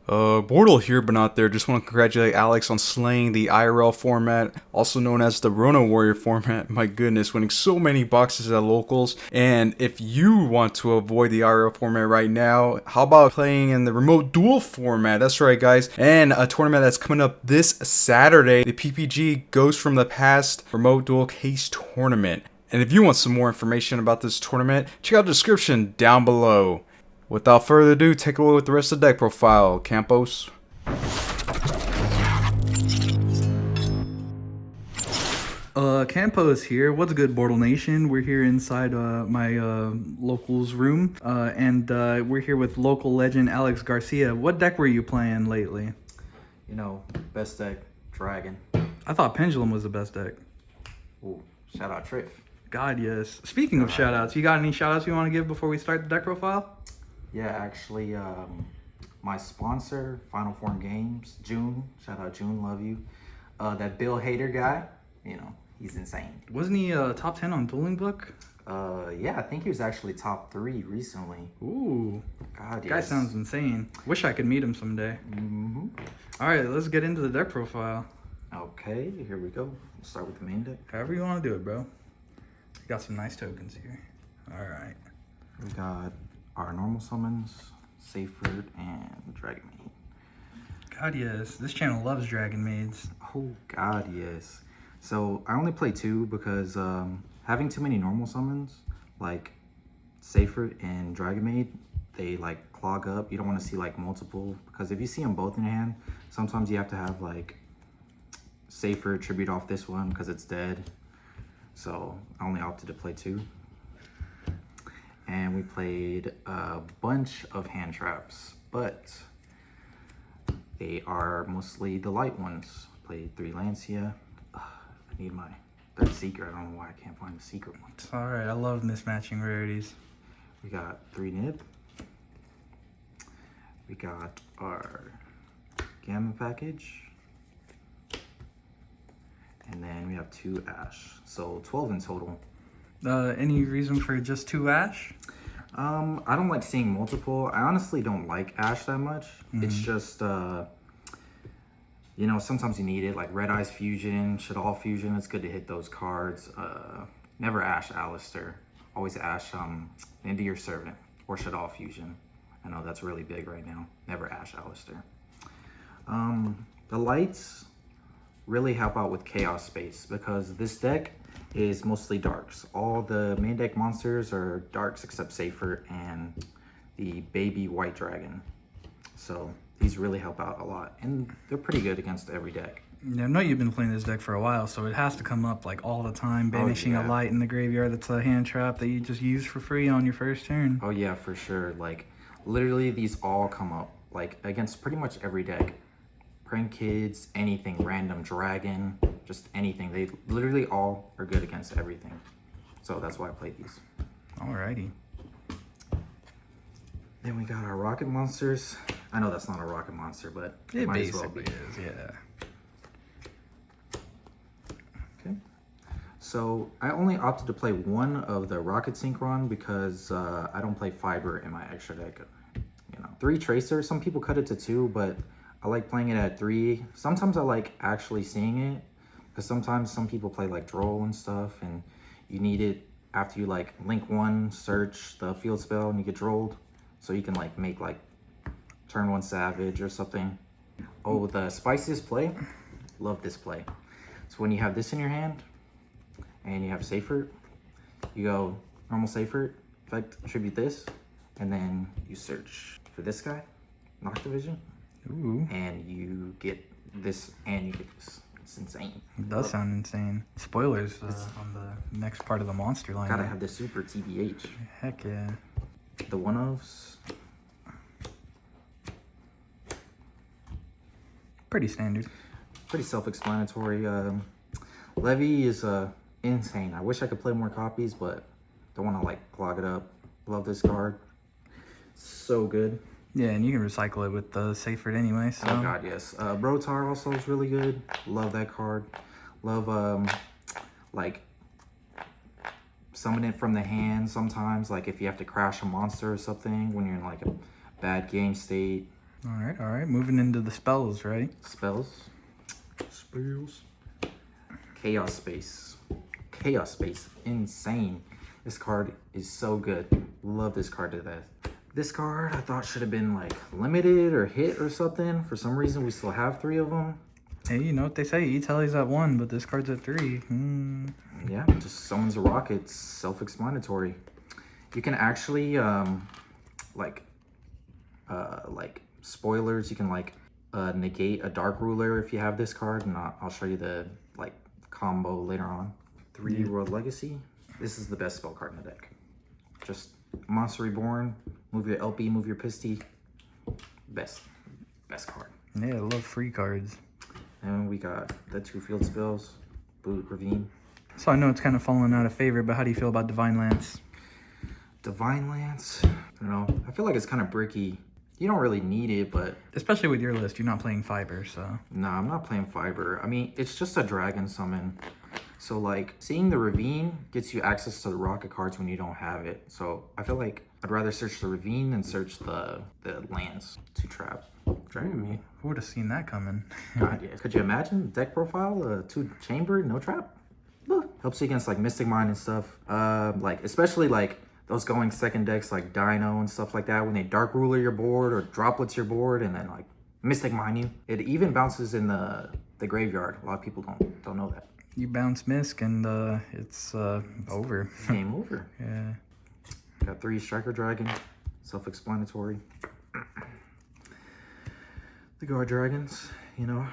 BORTLE here, but not there. Just want to congratulate Alex on slaying the IRL format, also known as the Rona Warrior format. My goodness, winning so many boxes at locals. And if you want to avoid the IRL format right now, how about playing in the remote duel format? That's right, guys. And a tournament that's coming up this Saturday. The PPG goes from the past remote duel case tournament. And if you want some more information about this tournament, check out the description down below. Without further ado, take a look at the rest of the deck profile, Campos. Campos here. What's good, BORTLE Nation? We're here inside my locals room, and we're here with local legend Alex Garcia. What deck were you playing lately? You know, best deck, Dragon. I thought Pendulum was the best deck. Ooh, shout out Triff. God, yes. Speaking of shoutouts, you got any shoutouts you want to give before we start the deck profile? Yeah, actually, my sponsor, Final Form Games, June. Shout out June, love you. That Bill Hader guy, you know, he's insane. Wasn't he top 10 on Dueling Book? Yeah, I think he was actually top 3 recently. Ooh. God, yes. Guy sounds insane. Wish I could meet him someday. All right, let's get into the deck profile. Okay, here we go. We'll start with the main deck. However you want to do it, bro. Got some nice tokens here. All right. We got our normal summons, Seyfert, and Dragon Maid. God, yes. This channel loves Dragon Maids. Oh, God, yes. So, I only play 2 because having too many normal summons, like Seyfert and Dragon Maid, they, like, clog up. You don't want to see, like, multiple, because if you see them both in your hand, sometimes you have to have, like, Seyfert tribute off this one because it's dead. So, I only opted to play 2. And we played a bunch of hand traps, but they are mostly the light ones. Played 3 Lancia. I need my 3rd Seeker. I don't know why I can't find the secret one. All right, I love mismatching rarities. We got 3 Nib. We got our Gamma package. And then we have 2 Ash. So 12 in total. Any reason for just 2 Ash? I don't like seeing multiple. I honestly don't like Ash that much. It's just, you know, sometimes you need it, like Red Eyes Fusion, Shaddoll Fusion. It's good to hit those cards. Never Ash Alistair. Always Ash into your Servant or Shaddoll Fusion. I know that's really big right now. Never Ash Alistair. The lights really help out with Chaos Space because this deck is mostly darks. All the main deck monsters are darks except Seyfert and the baby white dragon. So these really help out a lot and they're pretty good against every deck. Yeah, I know you've been playing this deck for a while, so it has to come up like all the time, banishing a light in the graveyard that's a hand trap that you just use for free on your first turn. Oh yeah, for sure. Like literally these all come up like against pretty much every deck. Prank Kids, anything, random dragon, just anything. They literally all are good against everything. So that's why I play these. Alrighty. Then we got our rocket monsters. I know that's not a rocket monster, but it might as well be. Is, yeah. Okay. So I only opted to play 1 of the rocket synchron because I don't play fiber in my extra deck. You know, 3 tracer. Some people cut it to 2, but I like playing it at 3. Sometimes I like actually seeing it because sometimes some people play like Duel and stuff and you need it after you like link 1, search the field spell and you get Dueled. So you can like make like turn 1 Savage or something. Oh, the spiciest play? Love this play. So when you have this in your hand and you have Seyfert, you go normal Seyfert, effect, attribute this, and then you search for this guy, Noctivision. Ooh. And you get this, and you get this. It's insane. It does sound insane. Spoilers on the next part of the monster line. Gotta have the super TBH. Heck yeah. The one-ofs. Pretty standard. Pretty self-explanatory. Levy is insane. I wish I could play more copies, but don't want to like clog it up. Love this card. So good. Yeah, and you can recycle it with the Seyfert anyway, so. Oh god, yes. Brotar also is really good. Love that card. Love, like, summon it from the hand sometimes. Like, if you have to crash a monster or something when you're in, like, a bad game state. All right. Moving into the spells, right? Spells. Chaos Space. Chaos Space. Insane. This card is so good. Love this card to death. This card I thought should have been like limited or hit or something. For some reason we still have 3 of them. Hey, you know what they say? E-Tally's at 1, but this card's at 3. Yeah, just summons a rocket. It's self-explanatory. You can actually like spoilers, you can like negate a dark ruler if you have this card, and I'll show you the like combo later on. 3 World Legacy. This is the best spell card in the deck. Just Monster Reborn, move your LP, move your Pisty. Best card. Yeah, I love free cards. And we got the 2 field spells, Boot, Ravine. So I know it's kind of fallen out of favor, but how do you feel about Divine Lance? Divine Lance, I don't know. I feel like it's kind of bricky. You don't really need it, but... Especially with your list, you're not playing Fiber, so... Nah, I'm not playing Fiber. I mean, it's just a dragon summon. So, like, seeing the Ravine gets you access to the rocket cards when you don't have it. So, I feel like I'd rather search the Ravine than search the Lance to trap. Dragon me. Who would have seen that coming? God, yeah. Could you imagine deck profile, 2 chamber, no trap? Helps you against, like, Mystic Mine and stuff. Like, especially, like, those going second decks like Dino and stuff like that, when they Dark Ruler your board or Droplets your board and then like Mystic Mine you. It even bounces in the graveyard. A lot of people don't know that. You bounce Misk and it's over. Game over. Yeah. Got 3 Striker Dragon. Self-explanatory. The Guard Dragons, you know.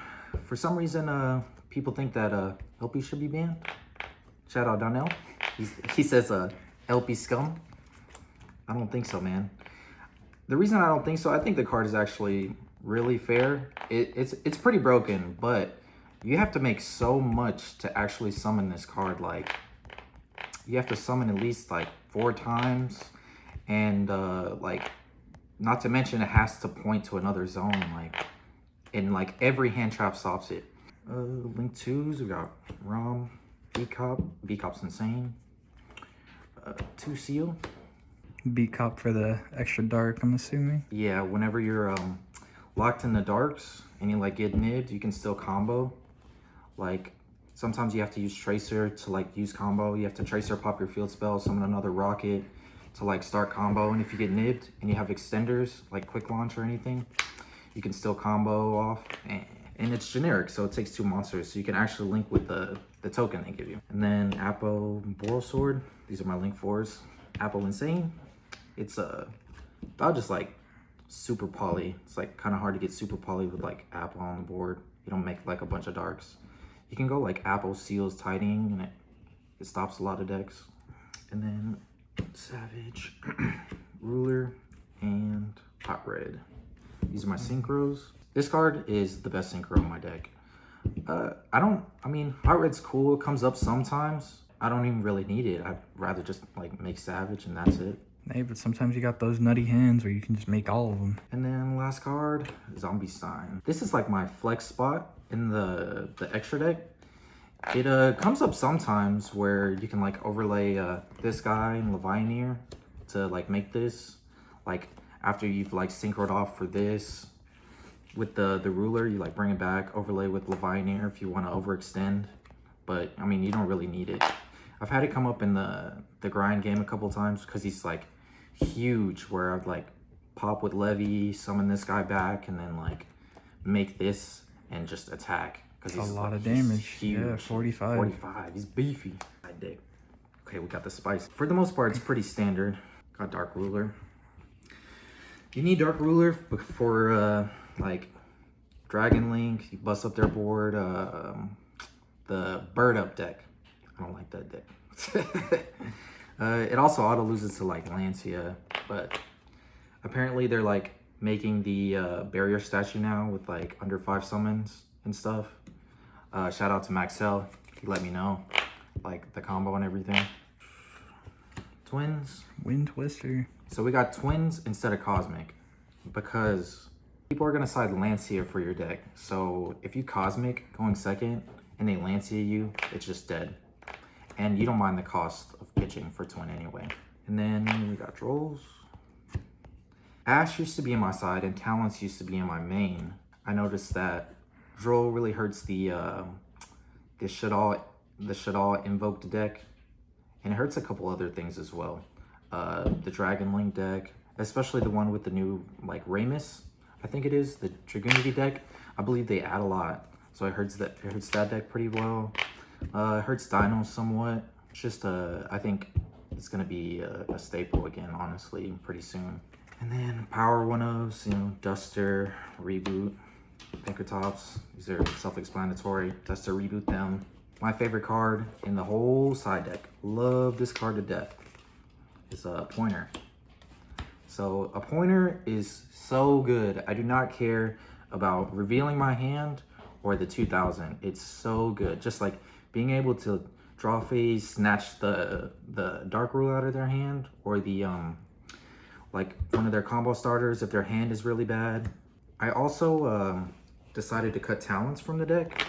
For some reason, people think that LP should be banned. Shout out Donnell. He says LP scum. I don't think so, man. The reason I don't think so, I think the card is actually really fair. It's pretty broken, but you have to make so much to actually summon this card. Like, you have to summon at least like 4 times, and like, not to mention it has to point to another zone, like, and like every hand trap stops it. Link 2s, we got Rom, B-Cop. B-Cop's insane. 2 Seal. Beat Cop for the extra dark, I'm assuming. Yeah, whenever you're locked in the darks and you like get nibbed, you can still combo. Like, sometimes you have to use Tracer to like use combo. You have to Tracer pop your field spell, summon another rocket to like start combo. And if you get nibbed and you have extenders like quick launch or anything, you can still combo off. And it's generic, so it takes 2 monsters, so you can actually link with the token they give you. And then Apo Boral Sword. These are my link 4s. Apo Insane. It's about just like super poly. It's like kind of hard to get super poly with like Apo on the board. You don't make like a bunch of darks. You can go like Apo Seals Tidying, and it stops a lot of decks. And then Savage, Ruler, and Hot Red. These are my synchros. This card is the best synchro in my deck. I mean, Hot Red's cool. It comes up sometimes. I don't even really need it. I'd rather just like make Savage and that's it. Hey, but sometimes you got those nutty hands where you can just make all of them. And then last card, Zombie Sign. This is like my flex spot in the extra deck. It comes up sometimes where you can like overlay this guy and Levianeer to like make this. Like after you've like synchroed off for this with the ruler, you like bring it back, overlay with Levianeer if you want to overextend. But I mean, you don't really need it. I've had it come up in the grind game a couple times because he's like huge, where I'd like pop with Levy, summon this guy back, and then like make this and just attack. Because It's he's a lot like, of damage. huge. Yeah, 45. 45. He's beefy. I dig. Okay, we got the spice. For the most part, it's pretty standard. Got Dark Ruler. You need Dark Ruler for like Dragon Link. You bust up their board. The Bird Up deck. I don't like that deck. It also auto loses to like Lancia, but apparently they're like making the barrier statue now with like under 5 summons and stuff. Shout out to Maxell. He let me know like the combo and everything. Twins. Wind Twister. So we got Twins instead of Cosmic because people are gonna side Lancia for your deck. So if you Cosmic going second and they Lancia you, it's just dead. And you don't mind the cost of pitching for Twin anyway. And then we got Trolls. Ash used to be in my side and Talents used to be in my main. I noticed that Duel really hurts the should all invoked deck, and it hurts a couple other things as well. The Dragon Link deck, especially the one with the new like Ramus, I think it is the Dragunity deck. I believe they add a lot, so it hurts that deck pretty well. It hurts Dino somewhat. It's just I think it's gonna be a staple again, honestly, pretty soon. And then power 1-ofs, you know, Duster, Reboot, Pinkertops. These are self-explanatory. Duster, Reboot them. My favorite card in the whole side deck. Love this card to death. It's a Pointer. So a Pointer is so good. I do not care about revealing my hand or the 2000. It's so good. Just like being able to draw phase, snatch the Dark Rule out of their hand, or the like one of their combo starters if their hand is really bad. I also decided to cut Talents from the deck.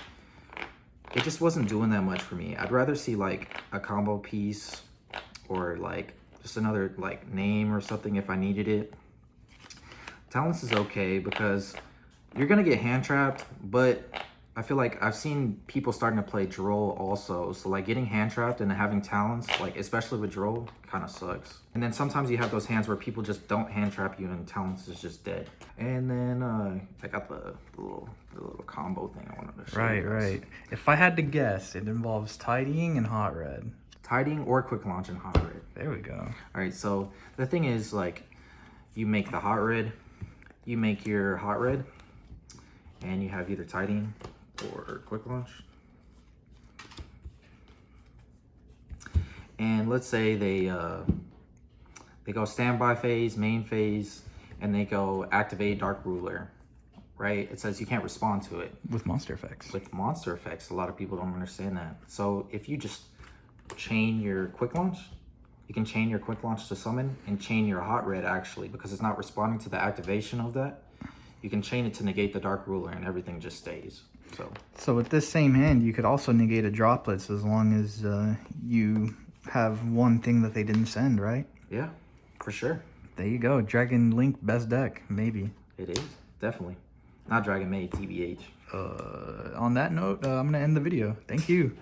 It just wasn't doing that much for me. I'd rather see like a combo piece or like just another like name or something if I needed it. Talents is okay because you're gonna get hand trapped, but I feel like I've seen people starting to play Duel also. So like getting hand trapped and having Talents, like especially with Duel, kind of sucks. And then sometimes you have those hands where people just don't hand trap you and Talents is just dead. And then I got the little combo thing I wanted to show you guys. Right. If I had to guess, it involves tidying and hot red. Tidying or quick launch and hot red. There we go. All right, so the thing is, like, you make the hot red, you make your hot red, and you have either tidying or quick launch. And let's say they go standby phase, main phase, and they go activate Dark Ruler, right? It says you can't respond to it. With monster effects. With monster effects, a lot of people don't understand that. So if you just chain your quick launch, you can chain your quick launch to summon and chain your hot red actually, because it's not responding to the activation of that. You can chain it to negate the Dark Ruler and everything just stays. So with this same hand, you could also negate a droplets as long as you have one thing that they didn't send, right? Yeah, for sure. There you go. Dragon Link, best deck, maybe. It is, definitely. Not Dragon Maid, TBH. On that note, I'm going to end the video. Thank you.